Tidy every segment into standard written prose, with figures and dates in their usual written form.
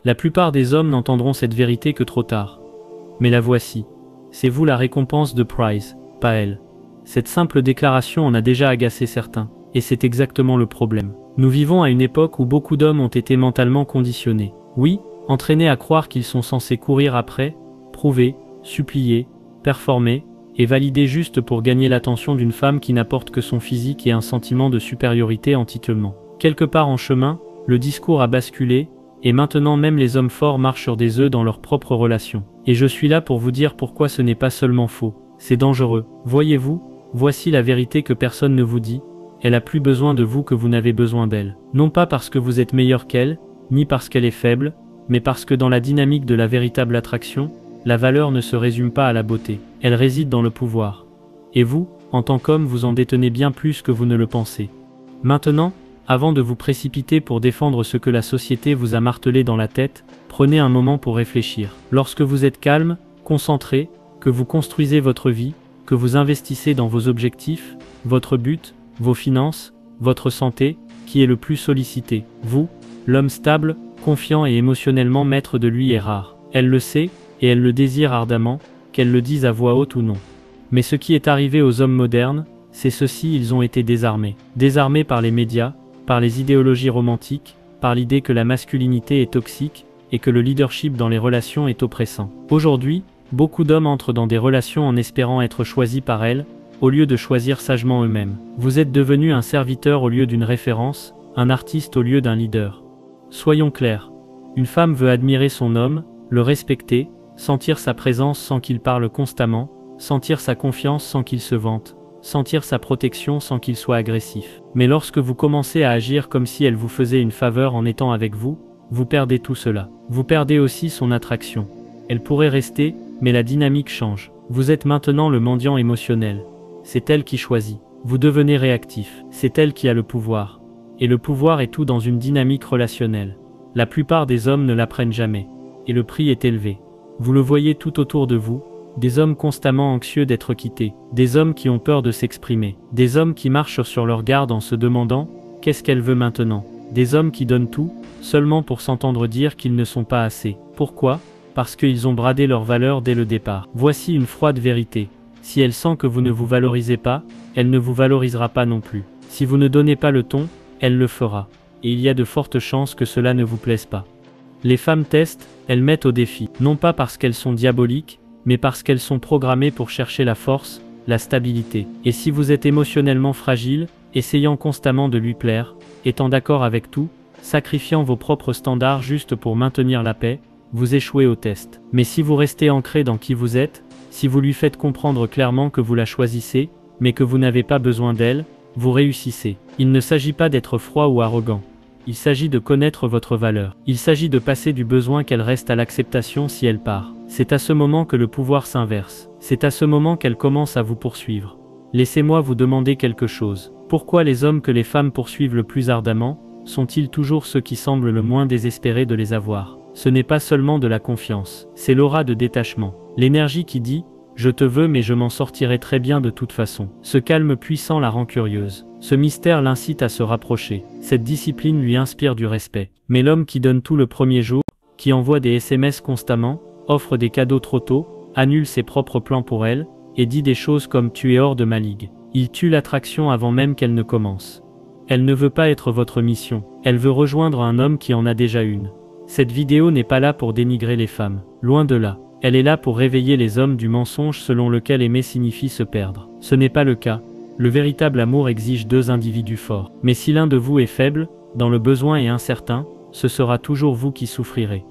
La plupart des hommes n'entendront cette vérité que trop tard. Mais la voici. C'est vous la récompense de Price, pas elle. Cette simple déclaration en a déjà agacé certains, et c'est exactement le problème. Nous vivons à une époque où beaucoup d'hommes ont été mentalement conditionnés. Oui, entraînés à croire qu'ils sont censés courir après, prouver, supplier, performer, et valider juste pour gagner l'attention d'une femme qui n'apporte que son physique et un sentiment de supériorité anti-tellement. Quelque part en chemin, le discours a basculé, et maintenant même les hommes forts marchent sur des œufs dans leurs propres relations. Et je suis là pour vous dire pourquoi ce n'est pas seulement faux, c'est dangereux. Voyez-vous, voici la vérité que personne ne vous dit, elle a plus besoin de vous que vous n'avez besoin d'elle. Non pas parce que vous êtes meilleur qu'elle, ni parce qu'elle est faible, mais parce que dans la dynamique de la véritable attraction, la valeur ne se résume pas à la beauté, elle réside dans le pouvoir. Et vous, en tant qu'homme, vous en détenez bien plus que vous ne le pensez. Maintenant, avant de vous précipiter pour défendre ce que la société vous a martelé dans la tête, prenez un moment pour réfléchir. Lorsque vous êtes calme, concentré, que vous construisez votre vie, que vous investissez dans vos objectifs, votre but, vos finances, votre santé, qui est le plus sollicité? Vous, l'homme stable, confiant et émotionnellement maître de lui est rare. Elle le sait, et elle le désire ardemment, qu'elle le dise à voix haute ou non. Mais ce qui est arrivé aux hommes modernes, c'est ceci, ils ont été désarmés. Désarmés par les médias, par les idéologies romantiques, par l'idée que la masculinité est toxique, et que le leadership dans les relations est oppressant. Aujourd'hui, beaucoup d'hommes entrent dans des relations en espérant être choisis par elles, au lieu de choisir sagement eux-mêmes. Vous êtes devenu un serviteur au lieu d'une référence, un artiste au lieu d'un leader. Soyons clairs. Une femme veut admirer son homme, le respecter, sentir sa présence sans qu'il parle constamment, sentir sa confiance sans qu'il se vante, sentir sa protection sans qu'il soit agressif. Mais lorsque vous commencez à agir comme si elle vous faisait une faveur en étant avec vous, vous perdez tout cela. Vous perdez aussi son attraction. Elle pourrait rester, mais la dynamique change. Vous êtes maintenant le mendiant émotionnel. C'est elle qui choisit. Vous devenez réactif. C'est elle qui a le pouvoir. Et le pouvoir est tout dans une dynamique relationnelle. La plupart des hommes ne l'apprennent jamais. Et le prix est élevé. Vous le voyez tout autour de vous, des hommes constamment anxieux d'être quittés, des hommes qui ont peur de s'exprimer, des hommes qui marchent sur leur garde en se demandant « qu'est-ce qu'elle veut maintenant ?» Des hommes qui donnent tout, seulement pour s'entendre dire qu'ils ne sont pas assez. Pourquoi? Parce qu'ils ont bradé leur valeur dès le départ. Voici une froide vérité. Si elle sent que vous ne vous valorisez pas, elle ne vous valorisera pas non plus. Si vous ne donnez pas le ton, elle le fera. Et il y a de fortes chances que cela ne vous plaise pas. Les femmes testent, elles mettent au défi. Non pas parce qu'elles sont diaboliques, mais parce qu'elles sont programmées pour chercher la force, la stabilité. Et si vous êtes émotionnellement fragile, essayant constamment de lui plaire, étant d'accord avec tout, sacrifiant vos propres standards juste pour maintenir la paix, vous échouez au test. Mais si vous restez ancré dans qui vous êtes, si vous lui faites comprendre clairement que vous la choisissez, mais que vous n'avez pas besoin d'elle, vous réussissez. Il ne s'agit pas d'être froid ou arrogant. Il s'agit de connaître votre valeur. Il s'agit de passer du besoin qu'elle reste à l'acceptation si elle part. C'est à ce moment que le pouvoir s'inverse. C'est à ce moment qu'elle commence à vous poursuivre. Laissez-moi vous demander quelque chose. Pourquoi les hommes que les femmes poursuivent le plus ardemment, sont-ils toujours ceux qui semblent le moins désespérés de les avoir? Ce n'est pas seulement de la confiance, c'est l'aura de détachement. L'énergie qui dit « je te veux mais je m'en sortirai très bien de toute façon ». Ce calme puissant la rend curieuse. Ce mystère l'incite à se rapprocher. Cette discipline lui inspire du respect. Mais l'homme qui donne tout le premier jour, qui envoie des SMS constamment, offre des cadeaux trop tôt, annule ses propres plans pour elle, et dit des choses comme « tu es hors de ma ligue ». Il tue l'attraction avant même qu'elle ne commence. Elle ne veut pas être votre mission. Elle veut rejoindre un homme qui en a déjà une. Cette vidéo n'est pas là pour dénigrer les femmes. Loin de là. Elle est là pour réveiller les hommes du mensonge selon lequel aimer signifie se perdre. Ce n'est pas le cas. Le véritable amour exige deux individus forts. Mais si l'un de vous est faible, dans le besoin et incertain, ce sera toujours vous qui souffrirez.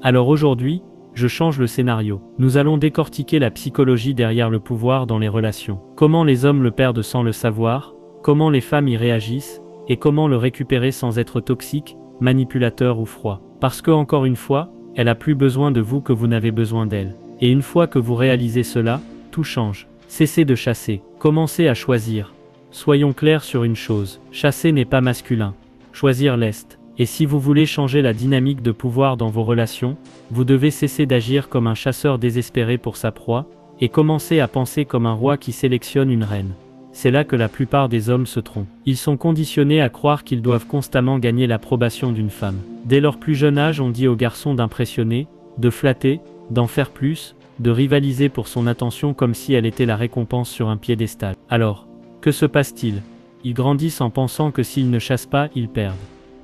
Alors aujourd'hui, je change le scénario. Nous allons décortiquer la psychologie derrière le pouvoir dans les relations. Comment les hommes le perdent sans le savoir, comment les femmes y réagissent, et comment le récupérer sans être toxique, manipulateur ou froid. Parce que, encore une fois, elle a plus besoin de vous que vous n'avez besoin d'elle. Et une fois que vous réalisez cela, tout change. Cessez de chasser. Commencez à choisir. Soyons clairs sur une chose. Chasser n'est pas masculin. Choisir l'est. Et si vous voulez changer la dynamique de pouvoir dans vos relations, vous devez cesser d'agir comme un chasseur désespéré pour sa proie, et commencer à penser comme un roi qui sélectionne une reine. c'est là que la plupart des hommes se trompent. Ils sont conditionnés à croire qu'ils doivent constamment gagner l'approbation d'une femme. Dès leur plus jeune âge, on dit aux garçons d'impressionner, de flatter, d'en faire plus, de rivaliser pour son attention comme si elle était la récompense sur un piédestal. Alors, que se passe-t-il? Ils grandissent en pensant que s'ils ne chassent pas, ils perdent.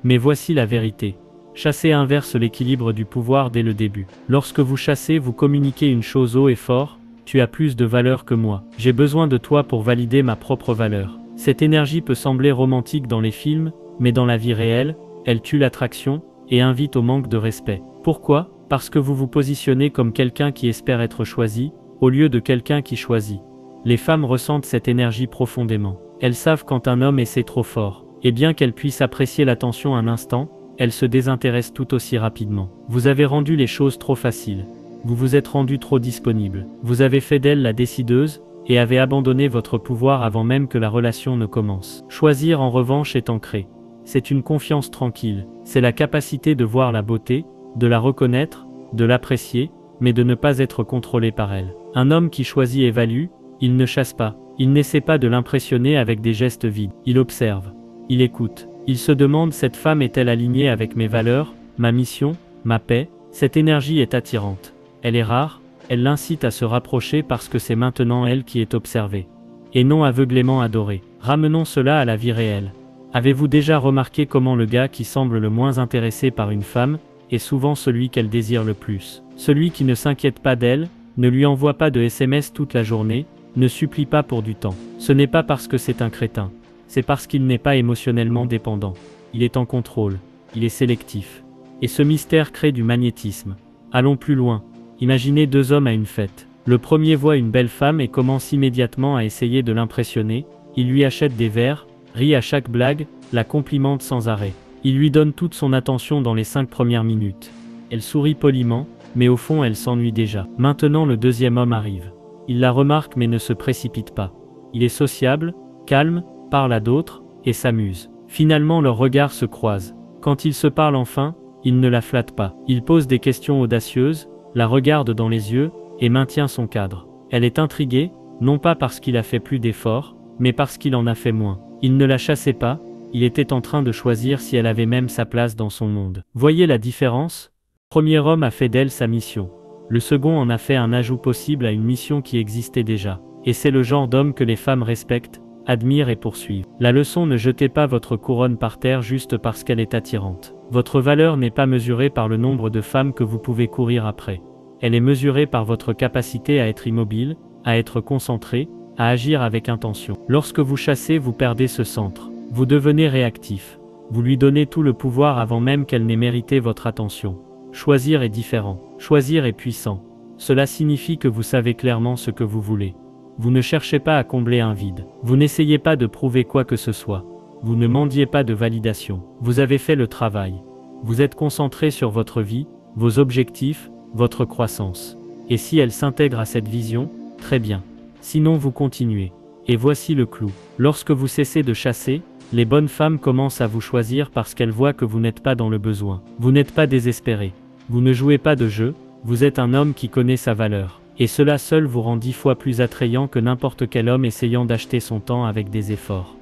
Mais voici la vérité. Chasser inverse l'équilibre du pouvoir dès le début. Lorsque vous chassez, vous communiquez une chose haut et fort: tu as plus de valeur que moi. J'ai besoin de toi pour valider ma propre valeur. Cette énergie peut sembler romantique dans les films, mais dans la vie réelle, elle tue l'attraction et invite au manque de respect. Pourquoi? Parce que vous vous positionnez comme quelqu'un qui espère être choisi, au lieu de quelqu'un qui choisit. Les femmes ressentent cette énergie profondément. Elles savent quand un homme essaie trop fort. Et bien qu'elles puissent apprécier l'attention un instant, elles se désintéressent tout aussi rapidement. Vous avez rendu les choses trop faciles. Vous vous êtes rendu trop disponible. Vous avez fait d'elle la décideuse, et avez abandonné votre pouvoir avant même que la relation ne commence. Choisir en revanche est ancré. C'est une confiance tranquille. C'est la capacité de voir la beauté, de la reconnaître, de l'apprécier, mais de ne pas être contrôlé par elle. Un homme qui choisit évalue, il ne chasse pas. Il n'essaie pas de l'impressionner avec des gestes vides. Il observe. Il écoute. Il se demande: cette femme est-elle alignée avec mes valeurs, ma mission, ma paix? Cette énergie est attirante. Elle est rare, elle l'incite à se rapprocher parce que c'est maintenant elle qui est observée. Et non aveuglément adorée. Ramenons cela à la vie réelle. Avez-vous déjà remarqué comment le gars qui semble le moins intéressé par une femme est souvent celui qu'elle désire le plus? Celui qui ne s'inquiète pas d'elle, ne lui envoie pas de SMS toute la journée, ne supplie pas pour du temps. Ce n'est pas parce que c'est un crétin. C'est parce qu'il n'est pas émotionnellement dépendant. Il est en contrôle. Il est sélectif. Et ce mystère crée du magnétisme. Allons plus loin. Imaginez deux hommes à une fête. Le premier voit une belle femme et commence immédiatement à essayer de l'impressionner. Il lui achète des verres, rit à chaque blague, la complimente sans arrêt. Il lui donne toute son attention dans les 5 premières minutes. Elle sourit poliment, mais au fond elle s'ennuie déjà. Maintenant le deuxième homme arrive. Il la remarque mais ne se précipite pas. Il est sociable, calme, parle à d'autres, et s'amuse. Finalement leurs regards se croisent. Quand ils se parlent enfin, il ne la flatte pas. Il pose des questions audacieuses, la regarde dans les yeux, et maintient son cadre. Elle est intriguée, non pas parce qu'il a fait plus d'efforts, mais parce qu'il en a fait moins. Il ne la chassait pas, il était en train de choisir si elle avait même sa place dans son monde. Voyez la différence? Le premier homme a fait d'elle sa mission. Le second en a fait un ajout possible à une mission qui existait déjà. Et c'est le genre d'homme que les femmes respectent, admirent et poursuivent. La leçon: ne jetez pas votre couronne par terre juste parce qu'elle est attirante. Votre valeur n'est pas mesurée par le nombre de femmes que vous pouvez courir après. Elle est mesurée par votre capacité à être immobile, à être concentré, à agir avec intention. Lorsque vous chassez, vous perdez ce centre. Vous devenez réactif. Vous lui donnez tout le pouvoir avant même qu'elle n'ait mérité votre attention. Choisir est différent. Choisir est puissant. Cela signifie que vous savez clairement ce que vous voulez. Vous ne cherchez pas à combler un vide. Vous n'essayez pas de prouver quoi que ce soit. Vous ne mendiez pas de validation. Vous avez fait le travail. Vous êtes concentré sur votre vie, vos objectifs, votre croissance. Et si elle s'intègre à cette vision, très bien. Sinon vous continuez. Et voici le clou. Lorsque vous cessez de chasser, les bonnes femmes commencent à vous choisir parce qu'elles voient que vous n'êtes pas dans le besoin. Vous n'êtes pas désespéré. Vous ne jouez pas de jeu, vous êtes un homme qui connaît sa valeur. Et cela seul vous rend 10 fois plus attrayant que n'importe quel homme essayant d'acheter son temps avec des efforts.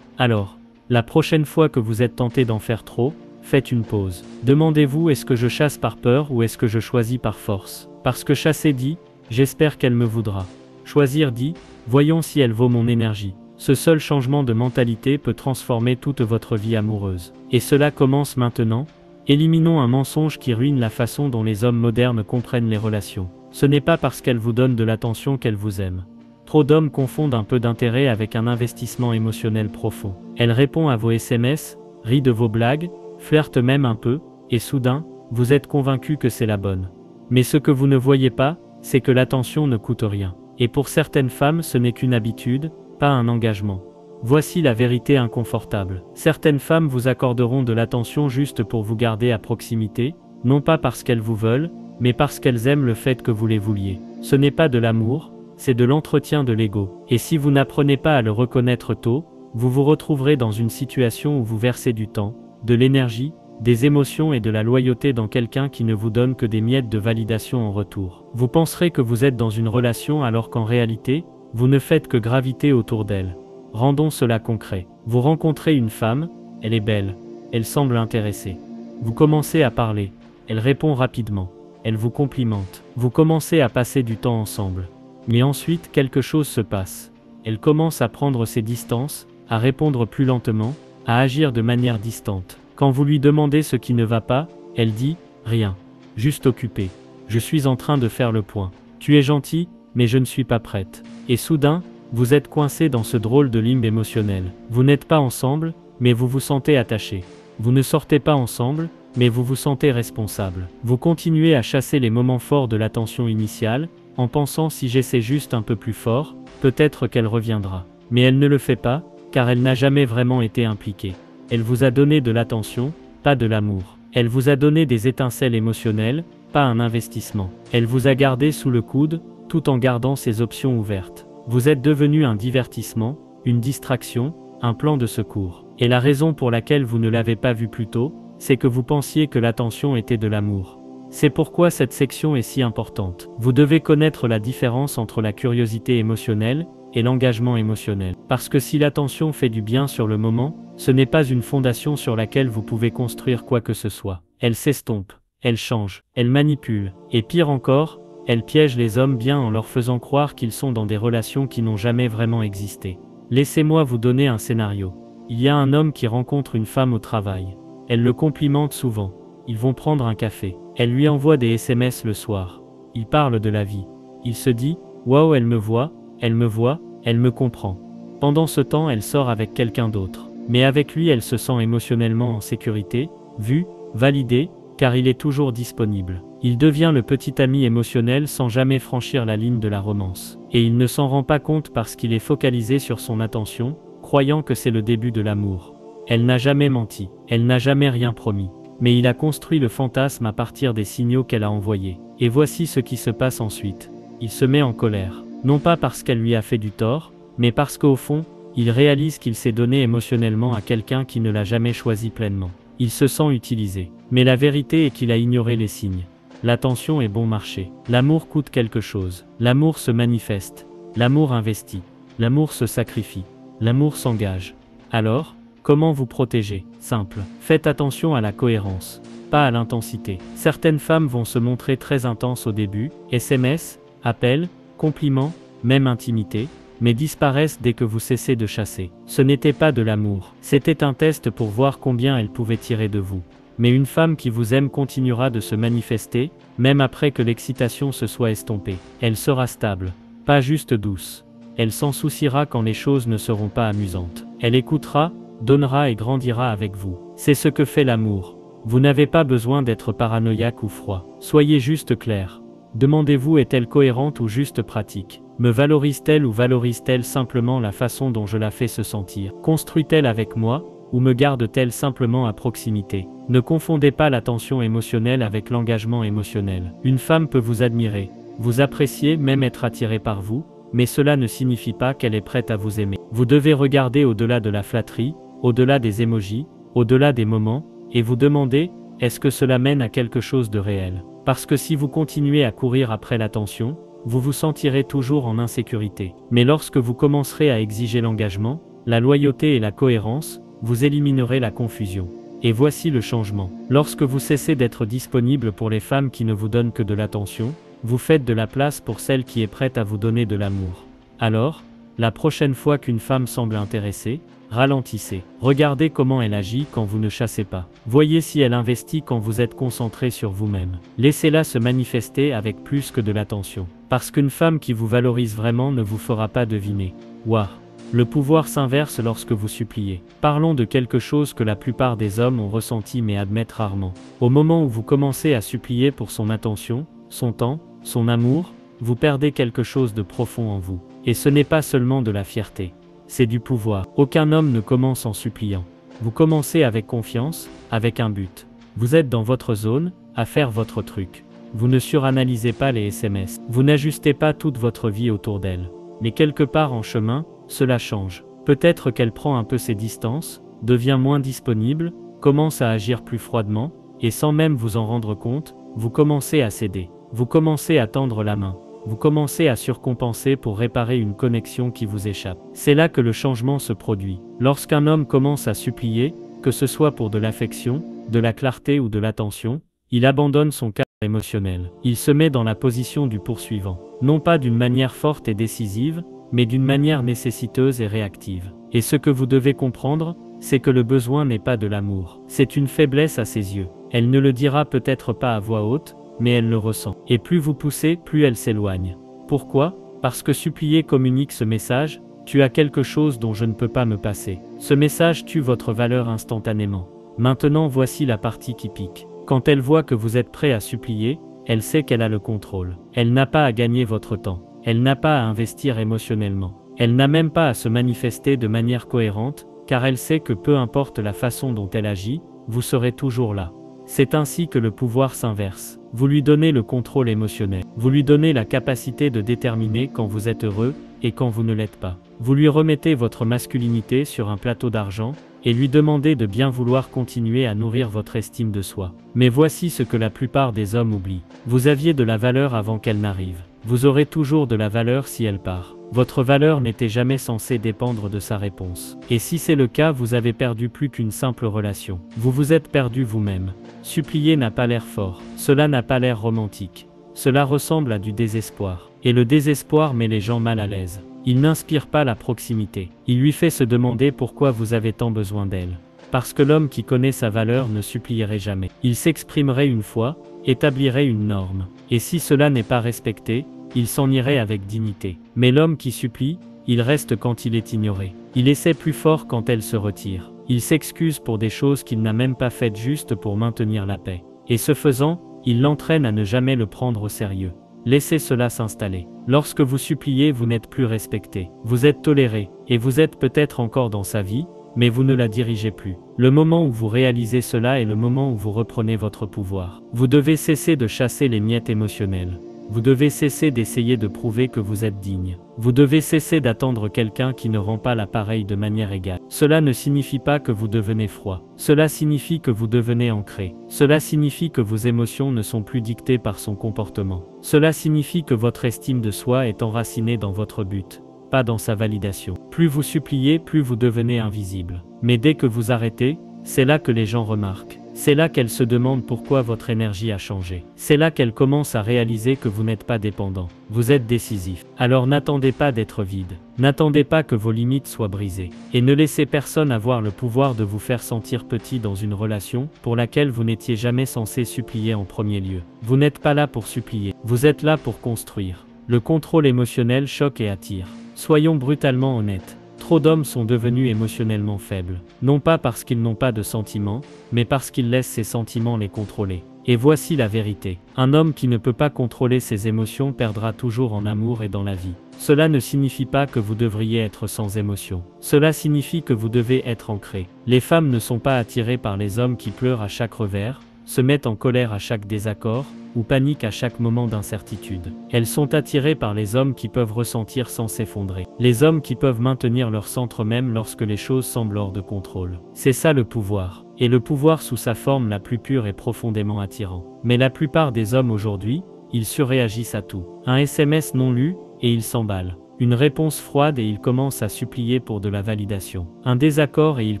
Alors, la prochaine fois que vous êtes tenté d'en faire trop, faites une pause. Demandez-vous: est-ce que je chasse par peur ou est-ce que je choisis par force? Parce que chasser dit: j'espère qu'elle me voudra. Choisir dit: voyons si elle vaut mon énergie. Ce seul changement de mentalité peut transformer toute votre vie amoureuse. Et cela commence maintenant. Éliminons un mensonge qui ruine la façon dont les hommes modernes comprennent les relations. Ce n'est pas parce qu'elle vous donne de l'attention qu'elle vous aime. Trop d'hommes confondent un peu d'intérêt avec un investissement émotionnel profond. Elle répond à vos SMS, rit de vos blagues, flirte même un peu, et soudain, vous êtes convaincu que c'est la bonne. Mais ce que vous ne voyez pas, c'est que l'attention ne coûte rien. Et pour certaines femmes, ce n'est qu'une habitude, pas un engagement. Voici la vérité inconfortable. Certaines femmes vous accorderont de l'attention juste pour vous garder à proximité, non pas parce qu'elles vous veulent, mais parce qu'elles aiment le fait que vous les vouliez. Ce n'est pas de l'amour, c'est de l'entretien de l'ego. Et si vous n'apprenez pas à le reconnaître tôt, vous vous retrouverez dans une situation où vous versez du temps, de l'énergie, des émotions et de la loyauté dans quelqu'un qui ne vous donne que des miettes de validation en retour. Vous penserez que vous êtes dans une relation alors qu'en réalité, vous ne faites que graviter autour d'elle. Rendons cela concret. Vous rencontrez une femme, elle est belle, elle semble intéressée. Vous commencez à parler, elle répond rapidement, elle vous complimente. Vous commencez à passer du temps ensemble. Mais ensuite quelque chose se passe. Elle commence à prendre ses distances, à répondre plus lentement, à agir de manière distante. Quand vous lui demandez ce qui ne va pas, elle dit « Rien. Juste occupée. Je suis en train de faire le point. Tu es gentil, mais je ne suis pas prête. » Et soudain, vous êtes coincé dans ce drôle de limbe émotionnel. Vous n'êtes pas ensemble, mais vous vous sentez attaché. Vous ne sortez pas ensemble, mais vous vous sentez responsable. Vous continuez à chasser les moments forts de l'attention initiale, en pensant si j'essaie juste un peu plus fort, peut-être qu'elle reviendra. Mais elle ne le fait pas, car elle n'a jamais vraiment été impliquée. Elle vous a donné de l'attention, pas de l'amour. Elle vous a donné des étincelles émotionnelles, pas un investissement. Elle vous a gardé sous le coude, tout en gardant ses options ouvertes. Vous êtes devenu un divertissement, une distraction, un plan de secours. Et la raison pour laquelle vous ne l'avez pas vu plus tôt, c'est que vous pensiez que l'attention était de l'amour. C'est pourquoi cette section est si importante. Vous devez connaître la différence entre la curiosité émotionnelle et l'engagement émotionnel. Parce que si l'attention fait du bien sur le moment, ce n'est pas une fondation sur laquelle vous pouvez construire quoi que ce soit. Elle s'estompe, elle change, elle manipule, et pire encore, elle piège les hommes bien en leur faisant croire qu'ils sont dans des relations qui n'ont jamais vraiment existé. Laissez-moi vous donner un scénario. Il y a un homme qui rencontre une femme au travail. Elle le complimente souvent. Ils vont prendre un café. Elle lui envoie des SMS le soir. Ils parlent de la vie. Il se dit « Waouh, elle me voit, elle me comprend ». Pendant ce temps, elle sort avec quelqu'un d'autre. Mais avec lui, elle se sent émotionnellement en sécurité, vue, validée, car il est toujours disponible. Il devient le petit ami émotionnel sans jamais franchir la ligne de la romance. Et il ne s'en rend pas compte parce qu'il est focalisé sur son attention, croyant que c'est le début de l'amour. Elle n'a jamais menti, elle n'a jamais rien promis. Mais il a construit le fantasme à partir des signaux qu'elle a envoyés. Et voici ce qui se passe ensuite. Il se met en colère. Non pas parce qu'elle lui a fait du tort, mais parce qu'au fond, il réalise qu'il s'est donné émotionnellement à quelqu'un qui ne l'a jamais choisi pleinement. Il se sent utilisé. Mais la vérité est qu'il a ignoré les signes. L'attention est bon marché. L'amour coûte quelque chose. L'amour se manifeste. L'amour investit. L'amour se sacrifie. L'amour s'engage. Alors, comment vous protéger? Simple. Faites attention à la cohérence, pas à l'intensité. Certaines femmes vont se montrer très intenses au début, SMS, appels, compliments, même intimité, mais disparaissent dès que vous cessez de chasser. Ce n'était pas de l'amour. C'était un test pour voir combien elles pouvaient tirer de vous. Mais une femme qui vous aime continuera de se manifester, même après que l'excitation se soit estompée. Elle sera stable, pas juste douce. Elle s'en souciera quand les choses ne seront pas amusantes. Elle écoutera, donnera et grandira avec vous. C'est ce que fait l'amour. Vous n'avez pas besoin d'être paranoïaque ou froid. Soyez juste clair. Demandez-vous est-elle cohérente ou juste pratique? Me valorise-t-elle ou valorise-t-elle simplement la façon dont je la fais se sentir? Construit-elle avec moi, ou me garde-t-elle simplement à proximité? Ne confondez pas l'attention émotionnelle avec l'engagement émotionnel. Une femme peut vous admirer, vous apprécier, même être attirée par vous, mais cela ne signifie pas qu'elle est prête à vous aimer. Vous devez regarder au-delà de la flatterie, au-delà des émojis, au-delà des moments, et vous demander, est-ce que cela mène à quelque chose de réel? Parce que si vous continuez à courir après l'attention, vous vous sentirez toujours en insécurité. Mais lorsque vous commencerez à exiger l'engagement, la loyauté et la cohérence, vous éliminerez la confusion. Et voici le changement. Lorsque vous cessez d'être disponible pour les femmes qui ne vous donnent que de l'attention, vous faites de la place pour celle qui est prête à vous donner de l'amour. Alors, la prochaine fois qu'une femme semble intéressée, ralentissez. Regardez comment elle agit quand vous ne chassez pas. Voyez si elle investit quand vous êtes concentré sur vous-même. Laissez-la se manifester avec plus que de l'attention. Parce qu'une femme qui vous valorise vraiment ne vous fera pas deviner. Waouh! Le pouvoir s'inverse lorsque vous suppliez. Parlons de quelque chose que la plupart des hommes ont ressenti mais admettent rarement. Au moment où vous commencez à supplier pour son attention, son temps, son amour, vous perdez quelque chose de profond en vous. Et ce n'est pas seulement de la fierté. C'est du pouvoir. Aucun homme ne commence en suppliant. Vous commencez avec confiance, avec un but. Vous êtes dans votre zone, à faire votre truc. Vous ne suranalysez pas les SMS. Vous n'ajustez pas toute votre vie autour d'elle. Mais quelque part en chemin, cela change. Peut-être qu'elle prend un peu ses distances, devient moins disponible, commence à agir plus froidement, et sans même vous en rendre compte, vous commencez à céder. Vous commencez à tendre la main. Vous commencez à surcompenser pour réparer une connexion qui vous échappe. C'est là que le changement se produit. Lorsqu'un homme commence à supplier, que ce soit pour de l'affection, de la clarté ou de l'attention, il abandonne son cadre émotionnel. Il se met dans la position du poursuivant. Non pas d'une manière forte et décisive, mais d'une manière nécessiteuse et réactive. Et ce que vous devez comprendre, c'est que le besoin n'est pas de l'amour. C'est une faiblesse à ses yeux. Elle ne le dira peut-être pas à voix haute, mais elle le ressent. Et plus vous poussez, plus elle s'éloigne. Pourquoi? Parce que supplier communique ce message: tu as quelque chose dont je ne peux pas me passer. Ce message tue votre valeur instantanément. Maintenant voici la partie qui pique. Quand elle voit que vous êtes prêt à supplier, elle sait qu'elle a le contrôle. Elle n'a pas à gagner votre temps. Elle n'a pas à investir émotionnellement. Elle n'a même pas à se manifester de manière cohérente, car elle sait que peu importe la façon dont elle agit, vous serez toujours là. C'est ainsi que le pouvoir s'inverse. Vous lui donnez le contrôle émotionnel. Vous lui donnez la capacité de déterminer quand vous êtes heureux et quand vous ne l'êtes pas. Vous lui remettez votre masculinité sur un plateau d'argent et lui demandez de bien vouloir continuer à nourrir votre estime de soi. Mais voici ce que la plupart des hommes oublient. Vous aviez de la valeur avant qu'elle n'arrive. Vous aurez toujours de la valeur si elle part. Votre valeur n'était jamais censée dépendre de sa réponse. Et si c'est le cas, vous avez perdu plus qu'une simple relation. Vous vous êtes perdu vous-même. Supplier n'a pas l'air fort. Cela n'a pas l'air romantique. Cela ressemble à du désespoir. Et le désespoir met les gens mal à l'aise. Il n'inspire pas la proximité. Il lui fait se demander pourquoi vous avez tant besoin d'elle. Parce que l'homme qui connaît sa valeur ne supplierait jamais. Il s'exprimerait une fois, établirait une norme. Et si cela n'est pas respecté, il s'en irait avec dignité. Mais l'homme qui supplie, il reste quand il est ignoré. Il essaie plus fort quand elle se retire. Il s'excuse pour des choses qu'il n'a même pas faites juste pour maintenir la paix. Et ce faisant, il l'entraîne à ne jamais le prendre au sérieux. Laissez cela s'installer. Lorsque vous suppliez, vous n'êtes plus respecté. Vous êtes toléré, et vous êtes peut-être encore dans sa vie, mais vous ne la dirigez plus. Le moment où vous réalisez cela est le moment où vous reprenez votre pouvoir. Vous devez cesser de chasser les miettes émotionnelles. Vous devez cesser d'essayer de prouver que vous êtes digne. Vous devez cesser d'attendre quelqu'un qui ne rend pas l'appareil de manière égale. Cela ne signifie pas que vous devenez froid. Cela signifie que vous devenez ancré. Cela signifie que vos émotions ne sont plus dictées par son comportement. Cela signifie que votre estime de soi est enracinée dans votre but, pas dans sa validation. Plus vous suppliez, plus vous devenez invisible. Mais dès que vous arrêtez, c'est là que les gens remarquent. C'est là qu'elles se demandent pourquoi votre énergie a changé. C'est là qu'elles commencent à réaliser que vous n'êtes pas dépendant. Vous êtes décisif. Alors n'attendez pas d'être vide. N'attendez pas que vos limites soient brisées. Et ne laissez personne avoir le pouvoir de vous faire sentir petit dans une relation pour laquelle vous n'étiez jamais censé supplier en premier lieu. Vous n'êtes pas là pour supplier. Vous êtes là pour construire. Le contrôle émotionnel choque et attire. Soyons brutalement honnêtes. Trop d'hommes sont devenus émotionnellement faibles, non pas parce qu'ils n'ont pas de sentiments, mais parce qu'ils laissent ces sentiments les contrôler. Et voici la vérité. Un homme qui ne peut pas contrôler ses émotions perdra toujours en amour et dans la vie. Cela ne signifie pas que vous devriez être sans émotion. Cela signifie que vous devez être ancré. Les femmes ne sont pas attirées par les hommes qui pleurent à chaque revers, se mettent en colère à chaque désaccord, ou paniquent à chaque moment d'incertitude. Elles sont attirées par les hommes qui peuvent ressentir sans s'effondrer. Les hommes qui peuvent maintenir leur centre même lorsque les choses semblent hors de contrôle. C'est ça le pouvoir. Et le pouvoir sous sa forme la plus pure est profondément attirant. Mais la plupart des hommes aujourd'hui, ils surréagissent à tout. Un SMS non lu, et ils s'emballent. Une réponse froide et ils commencent à supplier pour de la validation. Un désaccord et ils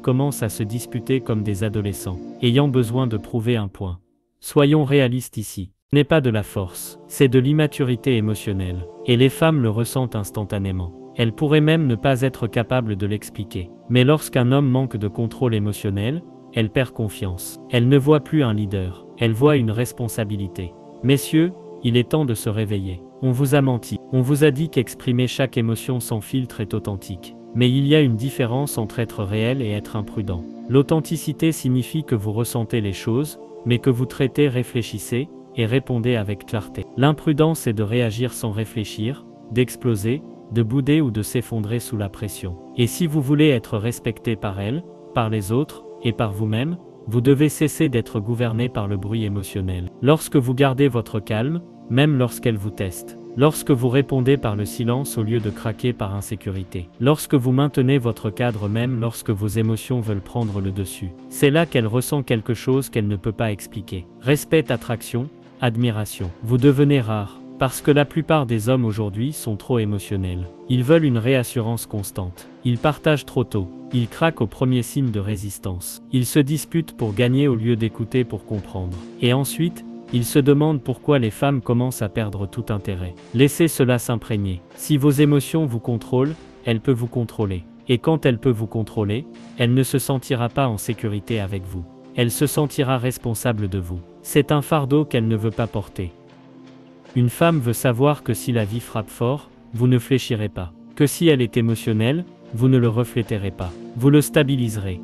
commencent à se disputer comme des adolescents, ayant besoin de prouver un point. Soyons réalistes ici. Ce n'est pas de la force, c'est de l'immaturité émotionnelle. Et les femmes le ressentent instantanément. Elles pourraient même ne pas être capables de l'expliquer. Mais lorsqu'un homme manque de contrôle émotionnel, elle perd confiance. Elle ne voit plus un leader, elle voit une responsabilité. Messieurs, il est temps de se réveiller. On vous a menti. On vous a dit qu'exprimer chaque émotion sans filtre est authentique. Mais il y a une différence entre être réel et être imprudent. L'authenticité signifie que vous ressentez les choses, mais que vous traitez, réfléchissez, et répondez avec clarté. L'imprudence est de réagir sans réfléchir, d'exploser, de bouder ou de s'effondrer sous la pression. Et si vous voulez être respecté par elle, par les autres, et par vous-même, vous devez cesser d'être gouverné par le bruit émotionnel. Lorsque vous gardez votre calme, même lorsqu'elle vous teste. Lorsque vous répondez par le silence au lieu de craquer par insécurité. Lorsque vous maintenez votre cadre même lorsque vos émotions veulent prendre le dessus. C'est là qu'elle ressent quelque chose qu'elle ne peut pas expliquer. Respect, attraction, admiration. Vous devenez rare, Parce que la plupart des hommes aujourd'hui sont trop émotionnels. Ils veulent une réassurance constante. Ils partagent trop tôt. Ils craquent au premier signe de résistance. Ils se disputent pour gagner au lieu d'écouter pour comprendre. Et ensuite, ils se demandent pourquoi les femmes commencent à perdre tout intérêt. Laissez cela s'imprégner. Si vos émotions vous contrôlent, elle peut vous contrôler. Et quand elle peut vous contrôler, elle ne se sentira pas en sécurité avec vous. Elle se sentira responsable de vous. C'est un fardeau qu'elle ne veut pas porter. Une femme veut savoir que si la vie frappe fort, vous ne fléchirez pas. Que si elle est émotionnelle, vous ne le refléterez pas. Vous le stabiliserez.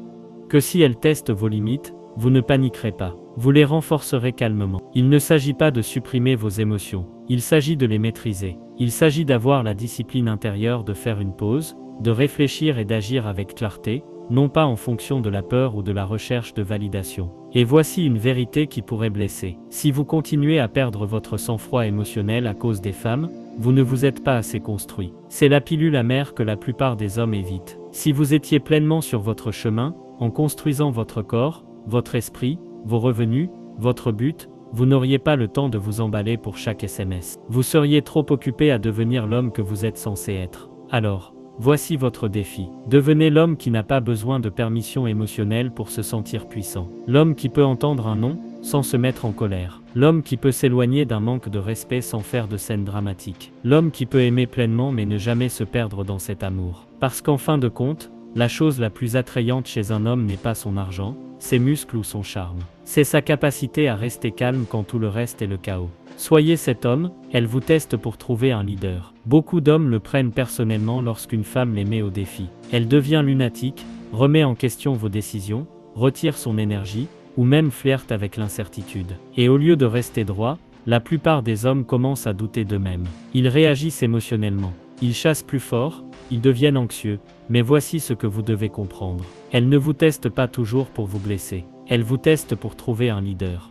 Que si elle teste vos limites, vous ne paniquerez pas. Vous les renforcerez calmement. Il ne s'agit pas de supprimer vos émotions. Il s'agit de les maîtriser. Il s'agit d'avoir la discipline intérieure de faire une pause, de réfléchir et d'agir avec clarté, non pas en fonction de la peur ou de la recherche de validation. Et voici une vérité qui pourrait blesser. Si vous continuez à perdre votre sang-froid émotionnel à cause des femmes, vous ne vous êtes pas assez construit. C'est la pilule amère que la plupart des hommes évitent. Si vous étiez pleinement sur votre chemin, en construisant votre corps, votre esprit, vos revenus, votre but, vous n'auriez pas le temps de vous emballer pour chaque SMS. Vous seriez trop occupé à devenir l'homme que vous êtes censé être. Alors, voici votre défi. Devenez l'homme qui n'a pas besoin de permission émotionnelle pour se sentir puissant. L'homme qui peut entendre un non, sans se mettre en colère. L'homme qui peut s'éloigner d'un manque de respect sans faire de scènes dramatiques. L'homme qui peut aimer pleinement mais ne jamais se perdre dans cet amour. Parce qu'en fin de compte, la chose la plus attrayante chez un homme n'est pas son argent, ses muscles ou son charme. C'est sa capacité à rester calme quand tout le reste est le chaos. Soyez cet homme, elle vous teste pour trouver un leader. Beaucoup d'hommes le prennent personnellement lorsqu'une femme les met au défi. Elle devient lunatique, remet en question vos décisions, retire son énergie, ou même flirte avec l'incertitude. Et au lieu de rester droit, la plupart des hommes commencent à douter d'eux-mêmes. Ils réagissent émotionnellement. Ils chassent plus fort, ils deviennent anxieux, mais voici ce que vous devez comprendre. Elle ne vous teste pas toujours pour vous blesser. Elle vous teste pour trouver un leader.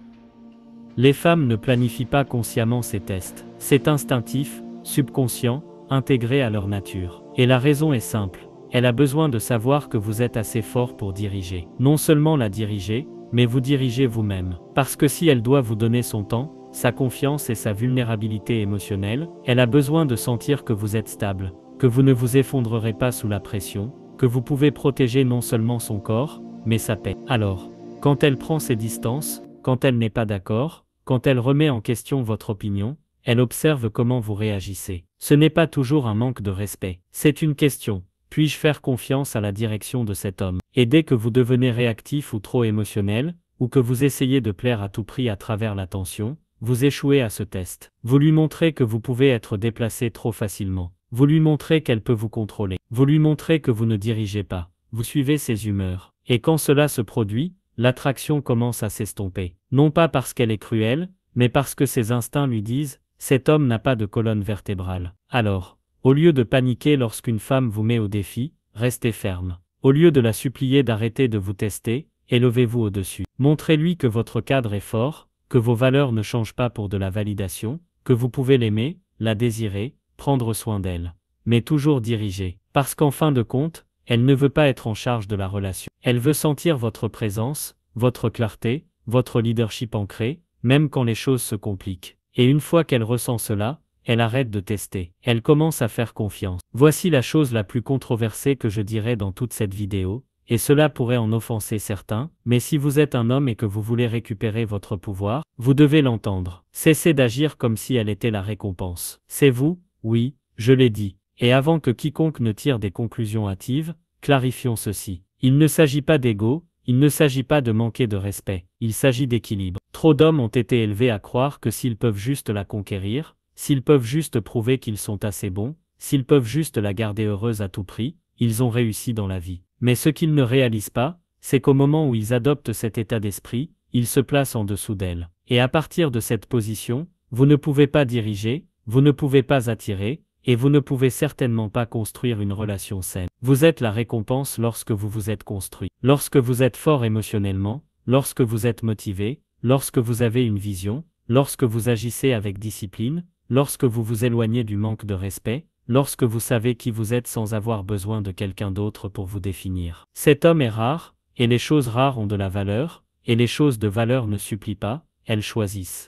Les femmes ne planifient pas consciemment ces tests. C'est instinctif, subconscient, intégré à leur nature. Et la raison est simple. Elle a besoin de savoir que vous êtes assez fort pour diriger. Non seulement la diriger, mais vous diriger vous-même. Parce que si elle doit vous donner son temps, sa confiance et sa vulnérabilité émotionnelle, elle a besoin de sentir que vous êtes stable, que vous ne vous effondrerez pas sous la pression, que vous pouvez protéger non seulement son corps, mais sa paix. Alors, quand elle prend ses distances, quand elle n'est pas d'accord, quand elle remet en question votre opinion, elle observe comment vous réagissez. Ce n'est pas toujours un manque de respect. C'est une question. Puis-je faire confiance à la direction de cet homme? Et dès que vous devenez réactif ou trop émotionnel, ou que vous essayez de plaire à tout prix à travers l'attention, vous échouez à ce test. Vous lui montrez que vous pouvez être déplacé trop facilement. Vous lui montrez qu'elle peut vous contrôler. Vous lui montrez que vous ne dirigez pas. Vous suivez ses humeurs. Et quand cela se produit, l'attraction commence à s'estomper. Non pas parce qu'elle est cruelle, mais parce que ses instincts lui disent « cet homme n'a pas de colonne vertébrale ». Alors, au lieu de paniquer lorsqu'une femme vous met au défi, restez ferme. Au lieu de la supplier d'arrêter de vous tester, élevez-vous au-dessus. Montrez-lui que votre cadre est fort, que vos valeurs ne changent pas pour de la validation, que vous pouvez l'aimer, la désirer, prendre soin d'elle. Mais toujours diriger. Parce qu'en fin de compte, elle ne veut pas être en charge de la relation. Elle veut sentir votre présence, votre clarté, votre leadership ancré, même quand les choses se compliquent. Et une fois qu'elle ressent cela, elle arrête de tester. Elle commence à faire confiance. Voici la chose la plus controversée que je dirais dans toute cette vidéo, et cela pourrait en offenser certains, mais si vous êtes un homme et que vous voulez récupérer votre pouvoir, vous devez l'entendre. Cessez d'agir comme si elle était la récompense. C'est vous, oui, je l'ai dit. Et avant que quiconque ne tire des conclusions hâtives, clarifions ceci. Il ne s'agit pas d'ego, il ne s'agit pas de manquer de respect, il s'agit d'équilibre. Trop d'hommes ont été élevés à croire que s'ils peuvent juste la conquérir, s'ils peuvent juste prouver qu'ils sont assez bons, s'ils peuvent juste la garder heureuse à tout prix, ils ont réussi dans la vie. Mais ce qu'ils ne réalisent pas, c'est qu'au moment où ils adoptent cet état d'esprit, ils se placent en dessous d'elle. Et à partir de cette position, vous ne pouvez pas diriger, vous ne pouvez pas attirer, et vous ne pouvez certainement pas construire une relation saine. Vous êtes la récompense lorsque vous vous êtes construit. Lorsque vous êtes fort émotionnellement, lorsque vous êtes motivé, lorsque vous avez une vision, lorsque vous agissez avec discipline, lorsque vous vous éloignez du manque de respect, lorsque vous savez qui vous êtes sans avoir besoin de quelqu'un d'autre pour vous définir. Cet homme est rare, et les choses rares ont de la valeur, et les choses de valeur ne supplient pas, elles choisissent.